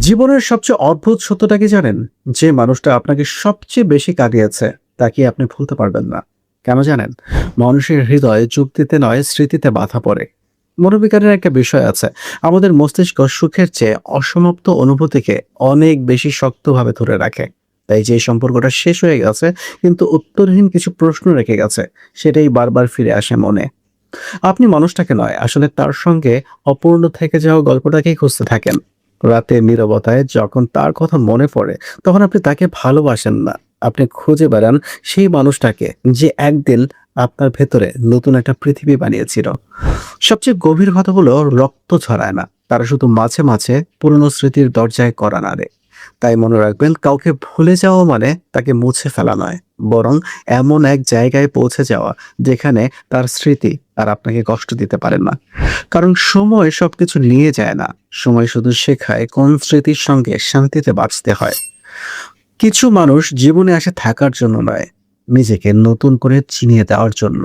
জীবনের সবচেয়ে অদ্ভুত সত্যটা কি জানেন? যে মানুষটা আপনাকে সবচেয়ে বেশি কাঁদিয়েছে, তাকে আপনি ভুলতে পারবেন না। কেন জানেন? মানুষের হৃদয়ে যুক্তিতে নয়, স্মৃতিতে বাঁধা পড়ে। মনোবিজ্ঞানের একটা বিষয় আছে। আমাদের মস্তিষ্ক সুখের চেয়ে অসমাপ্ত অনুভূতিকে অনেক বেশি শক্তভাবে ধরে রাখে। তাই যে সম্পর্কটা শেষ হয়ে গেছে কিন্তু উত্তরহীন কিছু প্রশ্ন রেখে গেছে, সেটাই বারবার ফিরে আসে মনে। আপনি মানুষটাকে নয়, আসলে তার সঙ্গে অপূর্ণ থেকে যাওয়া গল্পটাকেই খুঁজতে থাকেন। রাতের নীরবতায় যখন তার কথা মনে পড়ে, তখন আপনি তাকে ভালোবাসেন না। আপনি খুঁজে বেড়ান সেই মানুষটাকে যে একদিন আপনার ভেতরে নতুন একটা পৃথিবী বানিয়েছিল। সবচেয়ে গভীর কথাগুলো রক্ত ছড়ায় না, তারা শুধু মাঝে মাঝে পুরনো স্মৃতির দরজায় কড়া নাড়ে। তাই মনে রাখবেন, কাউকে ভুলে যাওয়া মানে তাকে মুছে ফেলা নয়, বরং এমন এক জায়গায় পৌঁছে যাওয়া যেখানে তার স্মৃতি আর আপনাকে কষ্ট দিতে পারে না। কারণ সময় সবকিছু নিয়ে যায় না, সময় শুধু শেখায় কোন স্মৃতির সঙ্গে শান্তিতে বাঁচতে হয়। কিছু মানুষ জীবনে আসে থাকার জন্য নয়, নিজেকে নতুন করে চিনিয়ে দেওয়ার জন্য।